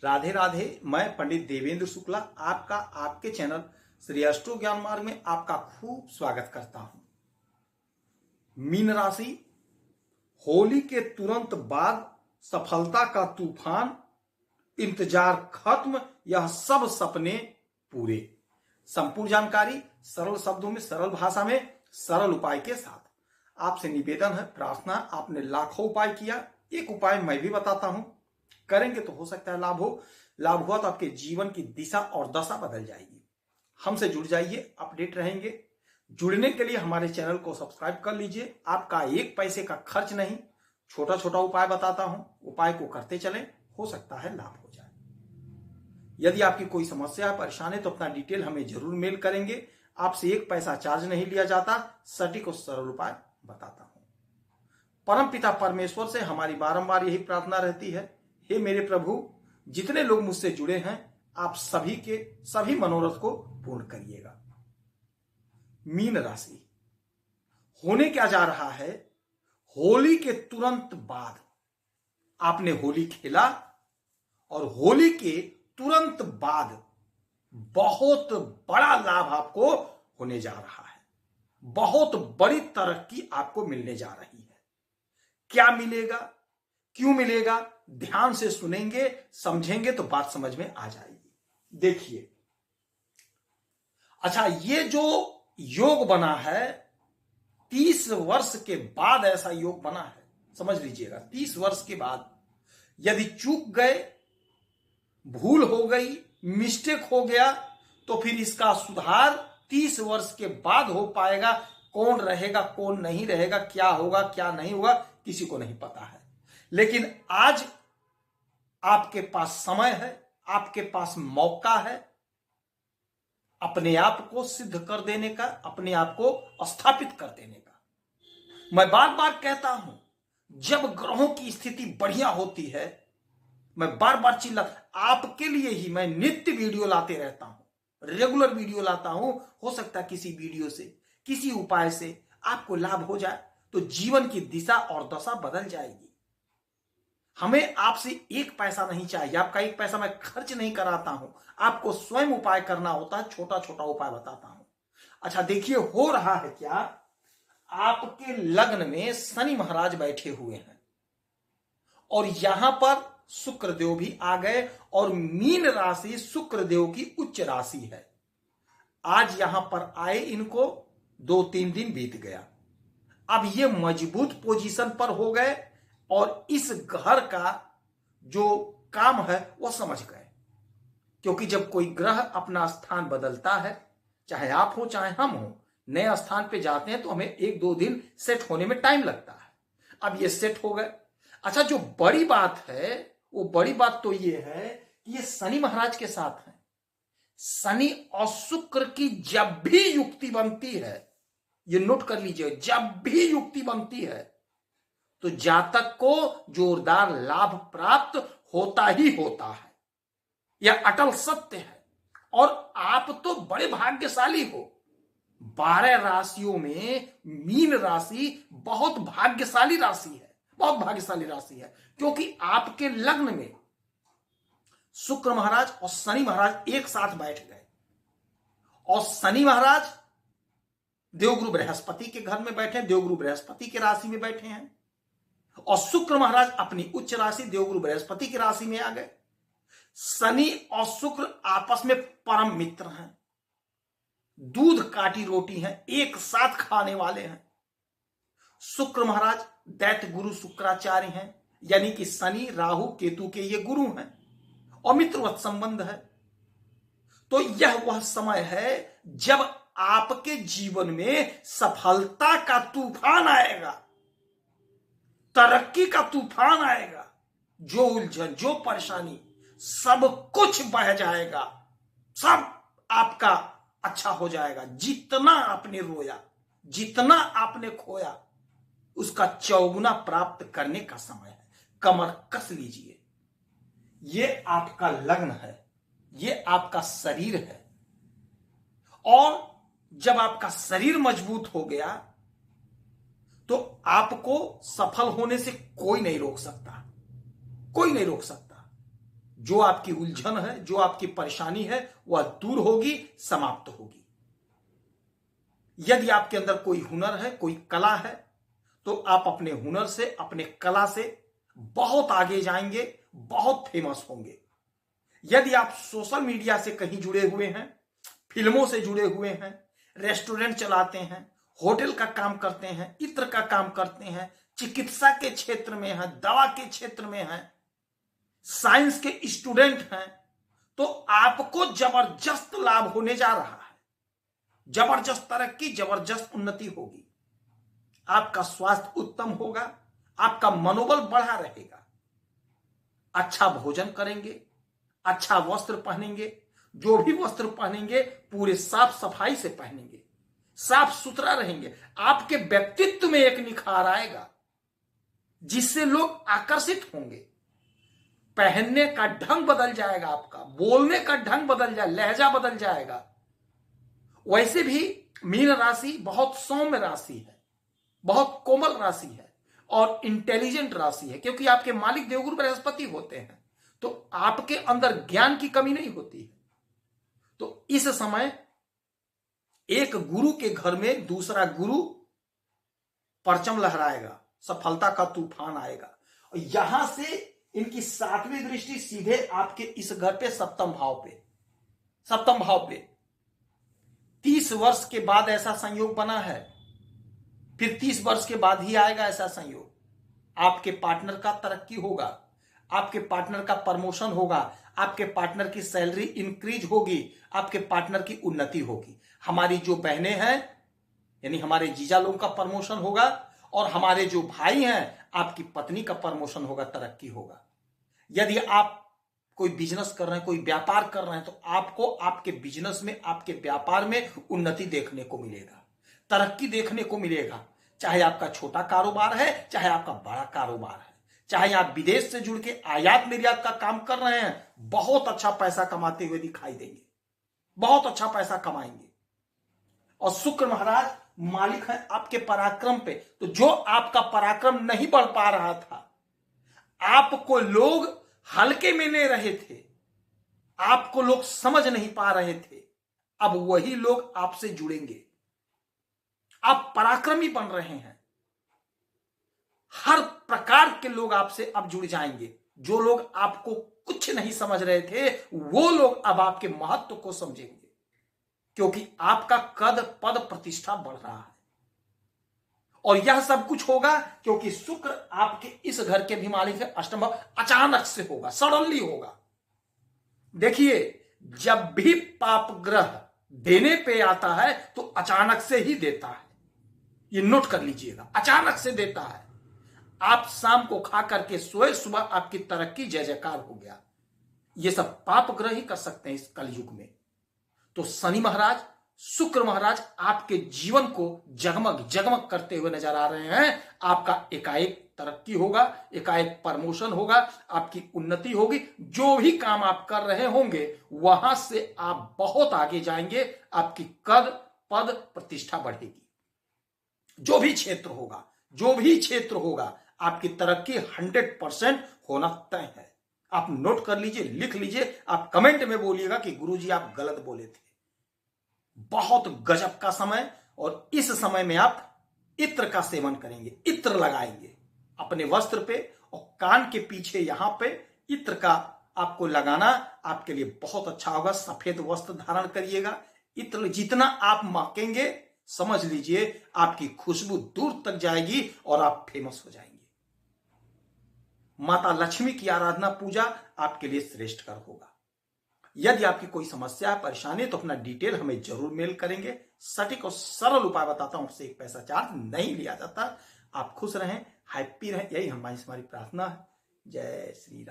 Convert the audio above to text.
राधे राधे। मैं पंडित देवेंद्र शुक्ला आपका आपके चैनल श्री अष्टो ज्ञान मार्ग में आपका खूब स्वागत करता हूं। मीन राशि, होली के तुरंत बाद सफलता का तूफान, इंतजार खत्म, यह सब सपने पूरे। संपूर्ण जानकारी सरल शब्दों में, सरल भाषा में, सरल उपाय के साथ। आपसे निवेदन है, प्रार्थना, आपने लाखों उपाय किया, एक उपाय मैं भी बताता हूं, करेंगे तो हो सकता है लाभ हो। लाभ हुआ तो आपके जीवन की दिशा और दशा बदल जाएगी। हमसे जुड़ जाइए, अपडेट रहेंगे। जुड़ने के लिए हमारे चैनल को सब्सक्राइब कर लीजिए। आपका एक पैसे का खर्च नहीं, छोटा छोटा उपाय बताता हूं, उपाय को करते चलें, हो सकता है लाभ हो जाए। यदि आपकी कोई समस्या परेशान है तो अपना डिटेल हमें जरूर मेल करेंगे। आपसे एक पैसा चार्ज नहीं लिया जाता, सटीक और सरल उपाय बताता हूं। परम पिता परमेश्वर से हमारी बारंबार यही प्रार्थना रहती है, हे मेरे प्रभु, जितने लोग मुझसे जुड़े हैं आप सभी के सभी मनोरथ को पूर्ण करिएगा। मीन राशि, होने क्या जा रहा है, होली के तुरंत बाद आपने होली खेला और होली के तुरंत बाद बहुत बड़ा लाभ आपको होने जा रहा है। बहुत बड़ी तरक्की आपको मिलने जा रही है। क्या मिलेगा, क्यों मिलेगा, ध्यान से सुनेंगे, समझेंगे तो बात समझ में आ जाएगी। देखिए, अच्छा, ये जो योग बना है 30 वर्ष के बाद ऐसा योग बना है, समझ लीजिएगा। 30 वर्ष के बाद यदि चूक गए, भूल हो गई, मिस्टेक हो गया, तो फिर इसका सुधार 30 वर्ष के बाद हो पाएगा। कौन रहेगा, कौन नहीं रहेगा, क्या होगा, क्या नहीं होगा, किसी को नहीं पता है। लेकिन आज आपके पास समय है, आपके पास मौका है अपने आप को सिद्ध कर देने का, अपने आप को स्थापित कर देने का। मैं बार बार कहता हूं, जब ग्रहों की स्थिति बढ़िया होती है, मैं बार बार चिल्ला, आपके लिए ही मैं नित्य वीडियो लाते रहता हूं, रेगुलर वीडियो लाता हूं। हो सकता है किसी वीडियो से, किसी उपाय से आपको लाभ हो जाए तो जीवन की दिशा और दशा बदल जाएगी। हमें आपसे एक पैसा नहीं चाहिए, आपका एक पैसा मैं खर्च नहीं कराता हूं, आपको स्वयं उपाय करना होता है। छोटा छोटा उपाय बताता हूं। अच्छा देखिए, हो रहा है क्या, आपके लग्न में शनि महाराज बैठे हुए हैं और यहां पर शुक्रदेव भी आ गए और मीन राशि शुक्रदेव की उच्च राशि है। आज यहां पर आए, इनको 2-3 दिन बीत गया, अब ये मजबूत पोजीशन पर हो गए और इस घर का जो काम है वो समझ गए। क्योंकि जब कोई ग्रह अपना स्थान बदलता है, चाहे आप हो चाहे हम हो, नए स्थान पे जाते हैं तो हमें 1-2 दिन सेट होने में टाइम लगता है। अब ये सेट हो गए। अच्छा, जो बड़ी बात है, वो बड़ी बात तो ये है कि ये शनि महाराज के साथ है। शनि और शुक्र की जब भी युक्ति बनती है, ये नोट कर लीजिए, जब भी युक्ति बनती है तो जातक को जोरदार लाभ प्राप्त होता ही होता है। यह अटल सत्य है। और आप तो बड़े भाग्यशाली हो। 12 राशियों में मीन राशि बहुत भाग्यशाली राशि है, बहुत भाग्यशाली राशि है। क्योंकि आपके लग्न में शुक्र महाराज और शनि महाराज एक साथ बैठ गए और शनि महाराज देवगुरु बृहस्पति के घर में बैठे, देवगुरु बृहस्पति की राशि में बैठे हैं और शुक्र महाराज अपनी उच्च राशि देवगुरु बृहस्पति की राशि में आ गए। शनि और शुक्र आपस में परम मित्र हैं, दूध काटी रोटी हैं, एक साथ खाने वाले हैं। शुक्र महाराज दैत्य गुरु शुक्राचार्य हैं, यानी कि शनि राहु केतु के ये गुरु हैं और मित्रवत संबंध है। तो यह वह समय है जब आपके जीवन में सफलता का तूफान आएगा, तरक्की का तूफान आएगा। जो उलझन, जो परेशानी, सब कुछ बह जाएगा, सब आपका अच्छा हो जाएगा। जितना आपने रोया, जितना आपने खोया, उसका चौगुना प्राप्त करने का समय है। कमर कस लीजिए। ये आपका लग्न है, ये आपका शरीर है और जब आपका शरीर मजबूत हो गया तो आपको सफल होने से कोई नहीं रोक सकता, कोई नहीं रोक सकता। जो आपकी उलझन है, जो आपकी परेशानी है, वह दूर होगी, समाप्त होगी। यदि आपके अंदर कोई हुनर है, कोई कला है, तो आप अपने हुनर से, अपने कला से बहुत आगे जाएंगे, बहुत फेमस होंगे। यदि आप सोशल मीडिया से कहीं जुड़े हुए हैं, फिल्मों से जुड़े हुए हैं, रेस्टोरेंट चलाते हैं, होटल का काम करते हैं, इत्र का काम करते हैं, चिकित्सा के क्षेत्र में हैं, दवा के क्षेत्र में हैं, साइंस के स्टूडेंट हैं, तो आपको जबरदस्त लाभ होने जा रहा है। जबरदस्त तरक्की, जबरदस्त उन्नति होगी। आपका स्वास्थ्य उत्तम होगा, आपका मनोबल बढ़ा रहेगा। अच्छा भोजन करेंगे, अच्छा वस्त्र पहनेंगे, जो भी वस्त्र पहनेंगे पूरे साफ सफाई से पहनेंगे, साफ सुथरा रहेंगे। आपके व्यक्तित्व में एक निखार आएगा जिससे लोग आकर्षित होंगे। पहनने का ढंग बदल जाएगा, आपका बोलने का ढंग बदल जाएगा, लहजा बदल जाएगा। वैसे भी मीन राशि बहुत सौम्य राशि है, बहुत कोमल राशि है और इंटेलिजेंट राशि है, क्योंकि आपके मालिक देवगुरु बृहस्पति होते हैं। तो आपके अंदर ज्ञान की कमी नहीं होती है। तो इस समय एक गुरु के घर में दूसरा गुरु परचम लहराएगा, सफलता का तूफान आएगा। और यहां से इनकी 7वीं दृष्टि सीधे आपके इस घर पे सप्तम भाव पे 30 वर्ष के बाद ऐसा संयोग बना है। फिर 30 वर्ष के बाद ही आएगा ऐसा संयोग। आपके पार्टनर का तरक्की होगा, आपके पार्टनर का प्रमोशन होगा, आपके पार्टनर की सैलरी इंक्रीज होगी, आपके पार्टनर की उन्नति होगी। हमारी जो बहनें हैं यानी हमारे जीजा लोगों का प्रमोशन होगा, और हमारे जो भाई हैं आपकी पत्नी का प्रमोशन होगा, तरक्की होगा। यदि आप कोई बिजनेस कर रहे हैं, कोई व्यापार कर रहे हैं, तो आपको आपके बिजनेस में, आपके व्यापार में उन्नति देखने को मिलेगा, तरक्की देखने को मिलेगा। चाहे आपका छोटा कारोबार है, चाहे आपका बड़ा कारोबार है, चाहे आप विदेश से जुड़ के आयात निर्यात का काम कर रहे हैं, बहुत अच्छा पैसा कमाते हुए दिखाई देंगे, बहुत अच्छा पैसा कमाएंगे। और शुक्र महाराज मालिक है आपके पराक्रम पे। तो जो आपका पराक्रम नहीं बढ़ पा रहा था, आपको लोग हल्के में ले रहे थे, आपको लोग समझ नहीं पा रहे थे, अब वही लोग आपसे जुड़ेंगे। आप पराक्रमी बन रहे हैं, हर प्रकार के लोग आपसे अब जुड़ जाएंगे। जो लोग आपको कुछ नहीं समझ रहे थे, वो लोग अब आपके महत्व को समझेंगे, क्योंकि आपका कद पद प्रतिष्ठा बढ़ रहा है। और यह सब कुछ होगा क्योंकि शुक्र आपके इस घर के भी मालिक है, अष्टम भाव। अचानक से होगा, सडनली होगा। देखिए, जब भी पाप ग्रह देने पे आता है तो अचानक से ही देता है, ये नोट कर लीजिएगा, अचानक से देता है। आप शाम को खा करके सोए, सुबह आपकी तरक्की जय जयकार हो गया। ये सब पाप ग्रह ही कर सकते हैं इस कलयुग में। तो शनि महाराज, शुक्र महाराज आपके जीवन को जगमग जगमग करते हुए नजर आ रहे हैं। आपका एकाएक तरक्की होगा, एकाएक प्रमोशन होगा, आपकी उन्नति होगी। जो भी काम आप कर रहे होंगे वहां से आप बहुत आगे जाएंगे, आपकी कद पद प्रतिष्ठा बढ़ेगी। जो भी क्षेत्र होगा आपकी तरक्की 100% होना तय है। आप नोट कर लीजिए, लिख लीजिए, आप कमेंट में बोलिएगा कि गुरुजी आप गलत बोले थे। बहुत गजब का समय, और इस समय में आप इत्र का सेवन करेंगे, इत्र लगाएंगे अपने वस्त्र पे, और कान के पीछे यहां पे इत्र का आपको लगाना आपके लिए बहुत अच्छा होगा। सफेद वस्त्र धारण करिएगा। इत्र जितना आप महकेंगे, समझ लीजिए आपकी खुशबू दूर तक जाएगी और आप फेमस हो जाएंगे। माता लक्ष्मी की आराधना पूजा आपके लिए श्रेष्ठ कर होगा। यदि आपकी कोई समस्या है, परेशानी है, तो अपना डिटेल हमें जरूर मेल करेंगे। सटीक और सरल उपाय बताता हूं, उससे 1 पैसा चार्ज नहीं लिया जाता। आप खुश रहें, हैप्पी रहें, यही हमारी प्रार्थना है। जय श्री राम।